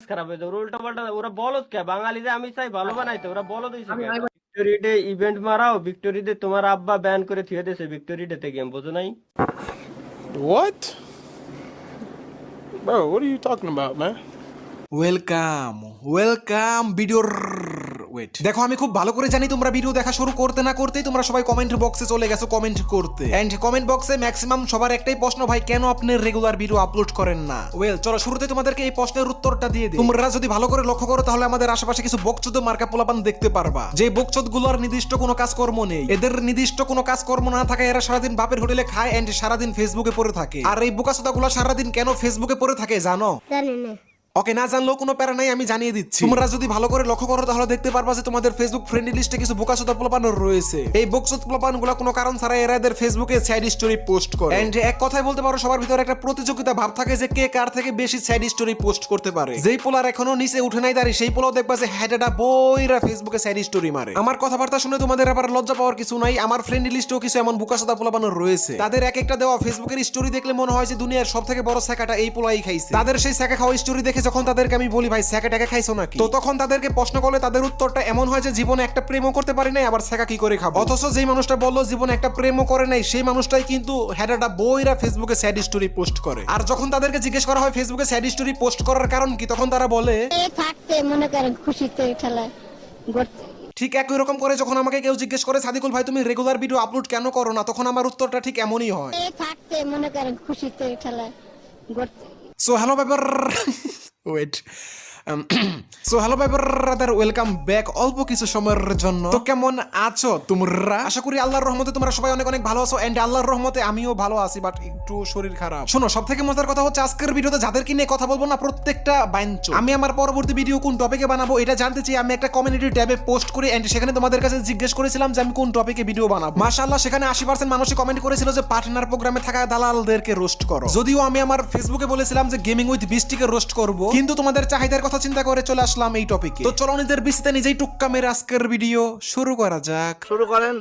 খারাপ হয়ে যাবে, উল্টা পাল্টা ওরা বলদ কে বাঙালিরা আমি চাই ভালো বানাইতে, ওরা বলদ হইছে কে? ভিক্টোরি ডে ইভেন্ট মারাও, ভিক্টোরি ডে তোমার আব্বা ব্যান করে থুয়ে দিয়েছে ভিক্টোরি ডে তে গেম, বুঝো নাই? What? Bro, what are you talking about, man? Welcome ভিডিওর ওয়েট দেখো, আমি খুব ভালো করে জানি তোমরা ভিডিও দেখা শুরু করতে না করতেই তোমরা সবাই কমেন্ট বক্সে চলে গেছো কমেন্ট করতে। এন্ড কমেন্ট বক্সে ম্যাক্সিমাম সবার একটাই প্রশ্ন, ভাই কেন আপনি রেগুলার ভিডিও আপলোড করেন না? চলো শুরুতে তোমাদেরকে এই প্রশ্নের উত্তরটা দিয়ে দিই। তোমরা যদি ভালো করে লক্ষ্য করো তাহলে আমাদের আশেপাশে কিছু বকচোদ মার্কা পোলাপান দেখতে পারবা, যে বকচোদ গুলোর নির্দিষ্ট কোনো কাজকর্ম নেই। এদের নির্দিষ্ট কোনো কাজকর্ম না থাকায় এরা সারাদিন বাপের হোটেলে খায় এন্ড সারাদিন ফেসবুকে পড়ে থাকে। আর এই বোকাচোদা গুলো সারাদিন কেন ফেসবুকে পড়ে থাকে জানো? জানি না। ওকে, না জানলেও কোনো প্যারা নাই, আমি জানিয়ে দিচ্ছি। তোমরা যদি ভালো করে লক্ষ্য করো তাহলে দেখতে পারবা যে তোমাদের ফেসবুক ফ্রেন্ড লিস্টে কিছু বোকাচোদা পোলাপান রয়েছে। এই বোকাচোদা পোলাপান গুলো কোনো কারণ ছাড়া এরা এদের ফেসবুকে স্যাড স্টোরি পোস্ট করে। এন্ড এক কথায় বলতে পারো সবার ভিতরে একটা প্রতিযোগিতা ভাব থাকে যে কে কার থেকে বেশি স্যাড স্টোরি পোস্ট করতে পারে। যেই পোলার এখনো নিচে উঠে নাই দাঁড়িয়ে সেই পোলাও দেখবা যে হ্যাডাটা বইরা ফেসবুকে স্যাড স্টোরি মারে। আমার কথাবার্তা শুনে তোমাদের আবার লজ্জা পাওয়ার কিছু নাই। আমার ফ্রেন্ড লিস্টেও কিছু এমন বোকাচোদা পোলাপান রয়েছে, তাদের এক একটা দেওয়া ফেসবুকের স্টোরি দেখলে মনে হয় যে দুনিয়ার সব থেকে বড় স্যাকাটা এই পোলাই খাইছে। তাদের সেই স্যাকা খাওয়া স্টোরি দেখে যখন তাদেরকে আমি বলি ভাই স্যাকা টাকা খাইছো নাকি, তো তখন তাদেরকে প্রশ্ন করলে তাদের উত্তরটা এমন হয় যে জীবনে একটা প্রেমও করতে পারি নাই, আবার স্যাকা কি করে খাবো? অথচ যেই মানুষটা বললো জীবনে একটা প্রেমও করে নাই সেই মানুষটাই কিন্তু হেডাটা বইরা ফেসবুকে স্যাড স্টোরি পোস্ট করে। আর যখন তাদেরকে জিজ্ঞেস করা হয় ফেসবুকে স্যাড স্টোরি পোস্ট করার কারণ কি, তখন তারা বলে থাকতে মনে করেন খুশিতে ঠেলা গড়তে। ঠিক একই রকম করে যখন আমাকে কেউ জিজ্ঞেস করে সাদিকুল ভাই তুমি রেগুলার ভিডিও আপলোড কেন করো না, তখন আমার উত্তরটা ঠিক এমনই হয়, থাকতে মনে করেন খুশিতে ঠেলা গড়তে। সো হ্যালো ব্যাপার ওয়েট সো হ্যালো ভাই ব্রাদার, ওয়েলকাম ব্যাক অল্প কিছু সময়ের জন্য। তো কেমন আছো তোমরা? আশা করি আল্লাহর রহমতে তোমরা সবাই অনেক অনেক ভালো আছো এন্ড আল্লাহর রহমতে আমিও ভালো আছি, বাট একটু শরীর খারাপ। শোনো, সব থেকে মজার কথা হচ্ছে আজকের ভিডিওতে যাদেরকে নিয়ে কথা বলবো না প্রত্যেকটা বাইঞ্চো। আমি আমার পরবর্তী ভিডিও কোন টপিকে বানাবো এটা জানতে চাই আমি একটা কমিউনিটি ট্যাবে পোস্ট করি এন্ড সেখানে তোমাদের কাছে জিজ্ঞেস করেছিলাম যে আমি কোন টপিকে ভিডিও বানাবো। মাশাআল্লাহ, সেখানে 80% মানুষই কমেন্ট করেছিল যে পার্টনার প্রোগ্রামে থাকা দালালদেরকে রোস্ট করো। যদিও আমি আমার ফেসবুকে বলেছিলাম যে গেমিং উইথ বিস্টিকে রোস্ট করব, কিন্তু তোমাদের চাহিদার কথা চিন্তা করে চলে আসলাম এই টপিকে। তো চলো নিজের বিস্তারিত নিজেই টুক্কা মেরে আজকের ভিডিও শুরু করা যাক। শুরু করেন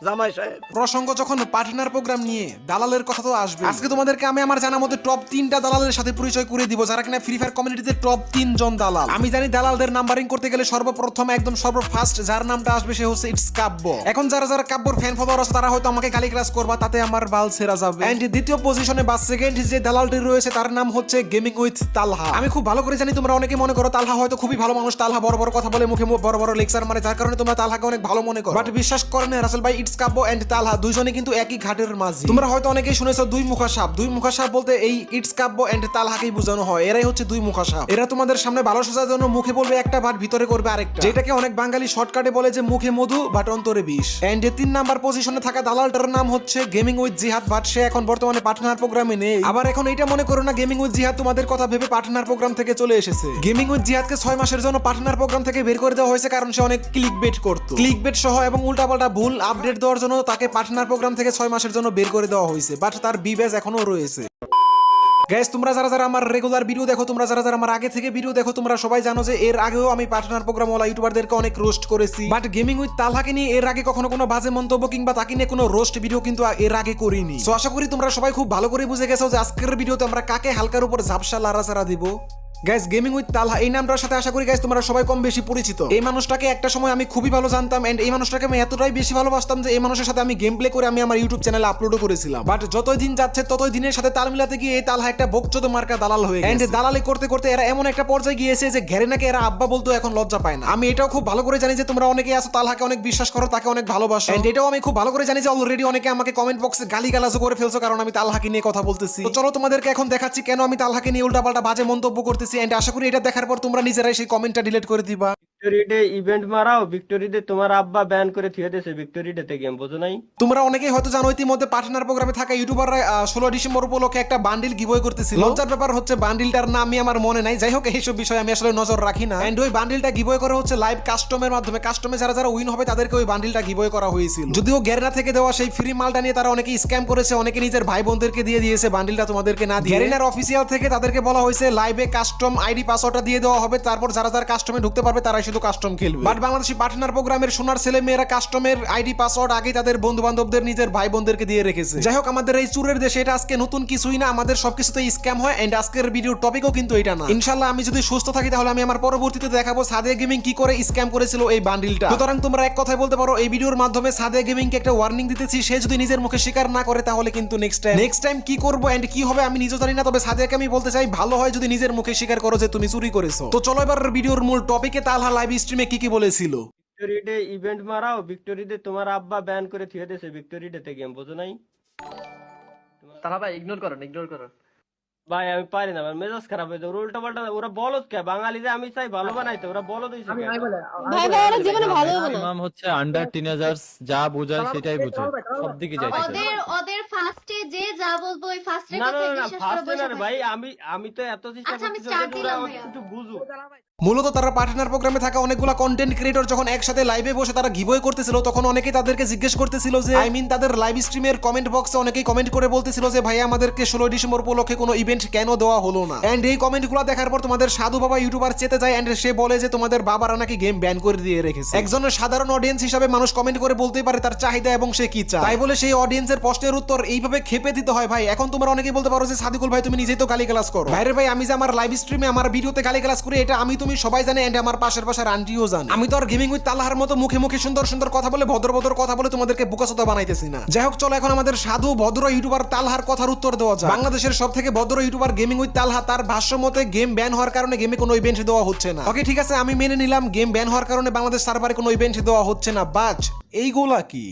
জামাই সাহেব। প্রসঙ্গ যখন পার্টনার প্রোগ্রাম নিয়ে দালালের কথা তো আসবে। আজকে তোমাদেরকে আমি আমার জানা মতে টপ 3টা দালালের সাথে পরিচয় করে দিব যারা কিনা ফ্রি ফায়ার কমিউনিটিতে টপ 3 জন দালাল। আমি জানি দালালদের নাম্বারিং করতে গেলে সর্বপ্রথম একদম সর্বফার্স্ট যার নামটা আসবে সে হচ্ছে ইটস কাব্য। এখন যারা যারা কাব্যর ফ্যান ফলোয়ার আছে তারা হয়তো আমাকে গালি ক্লাস করবা, তাতে আমার বাল ছেড়া যাবে। এন্ড দ্বিতীয় পজিশনে বা সেকেন্ড যে দালালটি রয়েছে তার নাম হচ্ছে গেমিং উইথ তালহা। আমি খুব ভালো করে জানি তোমরা অনেকে মনে করো তালহা হয়তো খুবই ভালো মানুষ, তালহা বড় বড় কথা বলে মুখে বড় বড় লেকচার মানে, যার কারণে তোমরা তালহাকে অনেক ভালো মনে করো। বাট বিশ্বাস করেন রাসেল ভাই, ইটস কাব্য এন্ড তালহা দুইজনে কিন্তু একই ঘাটের মাঝি। তোমরা হয়তো অনেকেই শুনেছো দুই মুখা সাপ। দুই মুখা সাপ বলতে এই ইটস কাব্য এন্ড তালহাকেই বোঝানো হয়, এরাই হচ্ছে দুই মুখা সাপ। এরা তোমাদের সামনে ভালো সাজার জন্য মুখে বলবে একটা বাট ভিতরে করবে আরেকটা, যেটাকে অনেক বাঙালি শর্টকাটে বলে যে মুখে মধু বাট অন্তরে বিষ। এন্ড 3 নাম্বার পজিশনে থাকা দালালটার নাম হচ্ছে গেমিং উইথ জিহাদ, বাট সে এখন বর্তমানে পার্টনার প্রোগ্রামে নেই। আবার এখন এটা মনে করো না গেমিং উইথ জিহাদ তোমাদের কথা ভেবে পার্টনার প্রোগ্রাম থেকে চলে এসেছে। গেমিং উইথ জিহাদকে 6 মাসের জন্য পার্টনার প্রোগ্রাম থেকে বের করে দেওয়া হয়েছে কারণ সে অনেক ক্লিক বেট করতো। ক্লিক বেট সহ এবং উল্টাপাল্টা ভুল আপডেট দেওয়ার জন্য তাকে পার্টনার প্রোগ্রাম থেকে 6 মাসের জন্য বের করে দেওয়া হয়েছে, বাট তার বিবেজ এখনো রয়েছে। গাইস, তোমরা যারা যারা আমার রেগুলার ভিডিও দেখো, তোমরা যারা যারা আমার আগে থেকে ভিডিও দেখো, তোমরা সবাই জানো যে এর আগেও আমি পার্টনার প্রোগ্রাম ওয়ালা ইউটিউবারদেরকে অনেক রোস্ট করেছি, বাট গেমিং উইথ তালহাকে নিয়ে এর আগে কখনো কোনো বাজে মন্তব্য কিংবা তাকে নিয়ে কোনো রোস্ট ভিডিও কিন্তু এর আগে করিনি। সো আশা করি তোমরা সবাই খুব ভালো করে বুঝে গেছো যে আজকের ভিডিওতে আমরা কাকে হালকার উপর ঝাপসা লাড়াচাড়া দিব। গাইস, গেমিং উইথ তালহা এই নামটার সাথে আশা করি গাইস তোমরা সবাই কম বেশি পরিচিত। এই মানুষটাকে একটা সময় আমি খুবই ভালো জানতাম এন্ড এই মানুষটাকে আমি এতটাই বেশি ভালোবাসতাম যে এই মানুষের সাথে আমি গেম প্লে করে আমি আমার ইউটিউব চ্যানেলে আপলোডও করেছিলাম। বাট যতই দিন যাচ্ছে ততই দিনের সাথে তাল মিলাতে গিয়ে এই তালহা একটা বকচোদ মার্কা দালাল হয়ে গেছে। এন্ড দালালি করতে করতে এরা এমন একটা পর্যায়ে গিয়েছে যে ঘেরে নাকি এরা আব্বা বলতো এখন লজ্জা পায় না। আমি এটাও খুব ভালো করে জানি যে তোমরা অনেকেই আছো তালহাকে অনেক বিশ্বাস করো, তাকে অনেক ভালোবাসো। এন্ড এটাও আমি খুব ভালো করে জানি যে অলরেডি অনেকে আমাকে কমেন্ট বক্সে গালিগালাজও করে ফেলছো কারণ আমি তালহাকে নিয়ে কথা বলতেছি। তো চলো তোমাদেরকে এখন দেখাচ্ছি কেন আমি তালহাকে নিয়ে উল্টাপাল্টা বাজে মন্তব্য করতেছি। এন্ড আশা করি এটা দেখার পর তোমরা নিজেরাই সেই কমেন্টটা ডিলিট করে দিবা। ভিক্টোরি ডে ইভেন্ট মারাও, ভিক্টোরি ডে তোমার আব্বা ব্যান করে থুয়ে দিয়েছে ভিক্টোরি ডে তে গেম, বুঝো নাই? তোমরা অনেকেই হয়তো জানো ইতিমধ্যে পার্টনার প্রোগ্রামে থাকা ইউটিউবাররা 16 ডিসেম্বর উপলক্ষে একটা বান্ডিল গিভওয়ে করতেছিল। লজ্জার ব্যাপার হচ্ছে বান্ডিলটার নাম আমি আমার মনে নাই, যাই হোক এইসব বিষয়ে আমি আসলে নজর রাখি না। এন্ড ওই বান্ডিলটা গিভওয়ে করা হচ্ছে লাইভ কাস্টমের মাধ্যমে। কাস্টমে যারা যারা উইন হবে তাদেরকে ওই বান্ডিলটা গিভওয়ে করা হয়েছিল। যদিও গ্যারেনা থেকে দেওয়া সেই ফ্রি মালটা নিয়ে তারা অনেকেই স্ক্যাম করেছে, অনেকে নিজের ভাই বোনদেরকে দিয়ে দিয়েছে বান্ডিলটা তোমাদেরকে না দিয়ে। গ্যারেনার অফিসিয়াল থেকে তাদেরকে বলা হয়েছে লাইভে কাস্টম আইডি পাসওয়ার্ডটা দিয়ে দেওয়া হবে, তারপর যারা যারা কাস্টমে ঢুকতে পারবে তারাই শুধু কাস্টম খেলবে। বাট বাংলাদেশি পার্টনার প্রোগ্রামের সোনার ছেলে মেয়েরা কাস্টমের আইডি পাসওয়ার্ড আগে তাদের বন্ধু বান্ধবদের নিজের ভাই বোনদেরকে দিয়ে রেখেছে। যাই হোক, আমাদের এই চুরের দেশে এটা আজকে নতুন কিছুই না, আমাদের সবকিছুতে স্ক্যাম হয়। এন্ড আজকের ভিডিওর টপিকও কিন্তু এটা না। ইনশাআল্লাহ আমি যদি সুস্থ থাকি তাহলে আমি আমার পরবর্তীতে দেখাবো সাদিয়া গেমিং কি করে স্ক্যাম করেছিল এই বান্ডিলটা। সুতরাং তোমরা এক কথায় বলতে পারো এই ভিডিওর মাধ্যমে সাদিয়া গেমিং কে একটা ওয়ার্নিং দিতেছি, সে যদি নিজের মুখে স্বীকার না করে তাহলে কিন্তু নেক্সট টাইম কি করবো এন্ড কি হবে আমি নিজেও জানি না। তবে সাদিয়াকে আমি বলতে চাই, ভালো হয় যদি নিজের মুখে স্বীকার করো যে তুমি চুরি করেছো। তো চলো এবার ভিডিওর মূল টপিকে। তালহা লাইভ স্ট্রিমে কি বলেছিল। ভিক্টোরি ডে ইভেন্ট মারাও, ভিক্টোরি ডে তোমার আব্বা ব্যান করে থুয়ে দিয়েছে ভিক্টোরি ডে তে গেম, বোঝো নাই? তারা ভাই ইগনোর করেন। ভাই আমি পারি না, আমার মেজাজ খারাপ হয়ে যায়। উল্টা পাল্টা ওরা বলদ কে বাঙালিদের, আমি চাই ভালো বানাইতে, ওরা বলদ হইছে কে? ভাই ভাই ওরা জীবনে ভালো হবে না। ইমাম হচ্ছে আন্ডার টিনেজার্স, যা বোঝায় সেটাই বোঝে, সব দিকে যায় ওদের ফার্স্টে যে যা বলবো ওই ফার্স্টে না কথা না না বিশ্বাস ফার্স্ট করে বসে ভাই, থাকবে। আমি তো এত চেষ্টা আচ্ছা, আমি করতেছি start যে ওরা দিলাম ভাইয়া। একটু বুঝো। মূলত তারা পার্টনার প্রোগ্রামে থাকা অনেকগুলো কন্টেন্ট ক্রিয়েটর যখন একসাথে লাইভে বসে তারা গিভওয়ে করতেছিল, তখন অনেকেই তাদেরকে জিজ্ঞেস করতেছিল যে তাদের লাইভ স্ট্রিমের কমেন্ট বক্সে অনেকেই কমেন্ট করে বলতেছিল যে ভাই আমাদেরকে 16 ডিসেম্বর উপলক্ষে কোনো ইভেন্ট কেন দেওয়া হলো না। এন্ড এই কমেন্টগুলো দেখার পর তোমাদের সাধু বাবা ইউটিউবার চেতে যায় এন্ড সে বলে যে তোমাদের বাবারা নাকি গেম ব্যান করে দিয়ে রেখেছে। একজনের সাধারণ অডিয়েন্স হিসাবে মানুষ কমেন্ট করে বলতেই পারে তার চাহিদা এবং সে কি চায়, তাই বলে সেই অডিয়েন্সের প্রশ্নের উত্তর এইভাবে খেপে দিতে হয়। ভাই এখন তোমরা অনেকেই বলতে পারো যে সাদিকুল ভাই তুমি নিজেই তো গালিগালাজ করো। বাইরে ভাই আমি যে আমার লাইভ স্ট্রিমে আমার ভিডিওতে গালিগালাজ করি এটা আমি তুমি সবাই জানে এন্ড আমার পাশের আন্টিও জানে। আমি তো আর গেমিং উইথ তালহার মতো মুখে মুখে সুন্দর সুন্দর কথা বলে ভদ্র কথা বলে তোমাদেরকে বোকাচোদা বানাইতেছি না। যাই হোক, চলো এখন আমাদের সাধু ভদ্র ইউটিউবার তালহার কথার উত্তর দেওয়া যায়। বাংলাদেশের সব থেকে ভদ্র ইউটিউবার গেমিং উইথ তালহা, তার ভাষ্য মতে গেম ব্যান হওয়ার কারণে গেমে কোনো ইভেন্ট দেওয়া হচ্ছে না। ওকে ঠিক আছে, আমি মেনে নিলাম গেম ব্যান হওয়ার কারণে বাংলাদেশ সার্ভারে কোনো ইভেন্ট দেওয়া হচ্ছে না, বাট এইগুলা কি?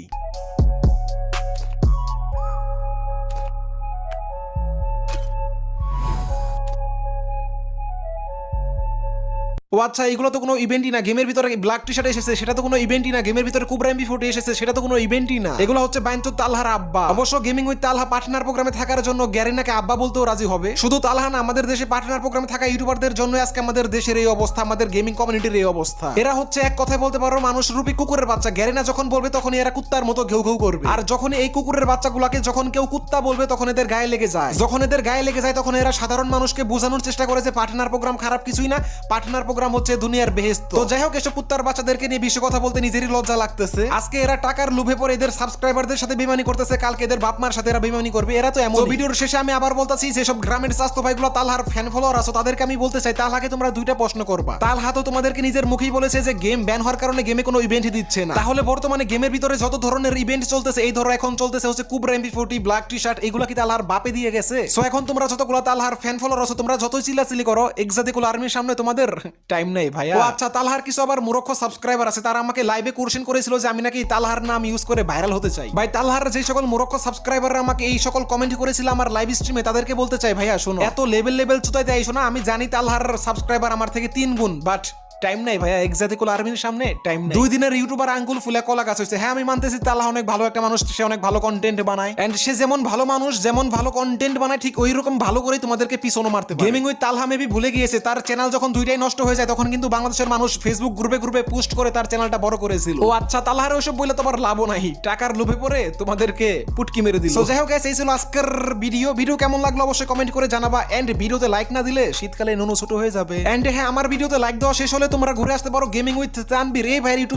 ও আচ্ছা, এগুলো তো কোনো ইভেন্টই না। গেমের ভিতরে ব্ল্যাক টি শার্ট এসেছে, সেটা তো কোনো ইভেন্টই না। গেমের ভিতরে কুবরা এমপি40 এসেছে, সেটা তো কোনো ইভেন্টই না। এগুলো হচ্ছে বাইনতুর তালহার আব্বা। অবশ্য গেমিং উইথ তালহা পার্টনার প্রোগ্রামে থাকার জন্য গ্যারিনাকে আব্বা বলতেও রাজি হবে। শুধু তালহা না, আমাদের দেশে পার্টনার প্রোগ্রামে থাকা ইউটিউবারদের জন্য আজকে আমাদের দেশের এই অবস্থা, আমাদের গেমিং কমিউনিটির এই অবস্থা। এরা হচ্ছে এক কথায় বলতে পারো মানুষ রূপী কুকুরের বাচ্চা। গ্যারিনা যখন বলবে তখন এরা কুত্তার মতো ঘেউ ঘেউ করবে। আর যখন এই কুকুরের বাচ্চাগুলোকে যখন কেউ কুত্তা বলবে তখন এদের গায়ে লেগে যায়। যখন এদের গায়ে লেগে যায় তখন এরা সাধারণ মানুষকে বোঝানোর চেষ্টা করে যে পার্টনার প্রোগ্রাম খারাপ কিছুই না, পার্টনার প্রোগ্রাম হচ্ছে দুনিয়ার বেহেশত। তো যাই হোক, এসব কুত্তার বাচ্চাদেরকে নিয়ে বেশি কথা বলতে নিজেরই লজ্জা লাগতেছে। আজকে এরা টাকার লোভে পড়ে এদের সাবস্ক্রাইবারদের সাথে বেমানি করতেছে, কালকে এদের বাপ মার সাথে এরা বেমানি করবে। এরা তো এমন। ভিডিওর শেষে আমি আবার বলতাছি, যেসব গ্রামের স্বাস্থ্য ভাইগুলো তালহার ফ্যান ফলোয়ার আছো তাদেরকে আমি বলতে চাই, তালহাকে তোমরা দুইটা প্রশ্ন করবা। তালহা তো তোমাদেরকে নিজের মুখেই বলেছে যে গেম ব্যান হওয়ার কারণে গেমে কোনো ইভেন্ট দিচ্ছে না। তাহলে বর্তমানে গেমের ভিতরে যত ধরনের ইভেন্ট চলতেছে, এই ধরো এখন চলতেছে হচ্ছে কুবরা এমপি40, ব্ল্যাক টি শার্ট, এগুলো কি তালহার বাপে দিয়ে গেছে? সো এখন তোমরা যতগুলো তালহার ফ্যান ফলোয়ার আছো তোমরা যতই চিল্লাচিল্লি করো, এক্সাদিকুল আর্মির সামনে তোমাদের টাইম নেই ভাইয়া। ও আচ্ছা, তালহার কিছু আবার মূর্খ সাবস্ক্রাইবার আছে, তারা আমাকে লাইভে কোশ্চেন করেছিল যে আমি নাকি তালহার নাম ইউজ করে ভাইরাল হতে চাই। ভাই তালহার যে সকল মূর্খ সাবস্ক্রাইবাররা আমাকে এই সকল কমেন্ট করেছিল আমার লাইভ স্ট্রিমে, তাদেরকে বলতে চাই ভাইয়া শোনো, এত লেভেল চুতাইতে আইসো না। আমি জানি তালহার সাবস্ক্রাইবার আমার থেকে 3 গুণ, বাট টাইম নাই ভাইয়া, এক্সাদিকুল আর্মির সামনে টাইম নাই। 2 দিনের ইউটিউবার আঙ্গুল ফুলে কলা গাছ হয়েছে। হ্যাঁ আমি মানতেছি তালহা অনেক ভালো একটা মানুষ, সে অনেক ভালো কন্টেন্ট বানায় এন্ড সে যেমন ভালো মানুষ, যেমন ভালো কন্টেন্ট বানায়, ঠিক ওই রকম ভালো করেই তোমাদেরকে পিছনো মারতে পারে। গেমিং উইথ তালহা মেবি ভুলে গিয়েছে তার চ্যানেল যখন দুইটাই নষ্ট হয়ে যায় তখন কিন্তু বাংলাদেশের মানুষ ফেসবুক গ্রুপে পোস্ট করে তার চ্যানেলটা বড় করেছিল। ও আচ্ছা, তালহার ওইসব বলে তোমার লাভও নাই, টাকার লোভে পড়ে তোমাদেরকে পুটকি মেরে দিল। সো যাই হোক গাইস, এই ছিল আজকের ভিডিও কেমন লাগলো অবশ্যই কমেন্ট করে জানাবা। এন্ড ভিডিওতে লাইক না দিলে শীতকালে নুনু ছোট হয়ে যাবে। এন্ড হ্যাঁ, আমার ভিডিওতে লাইক দেওয়া শেষ হলে তোমরা ঘুরে আসতে পারো গেমিং উইথ তানবীর এই ভাইয়ের ইউটিউব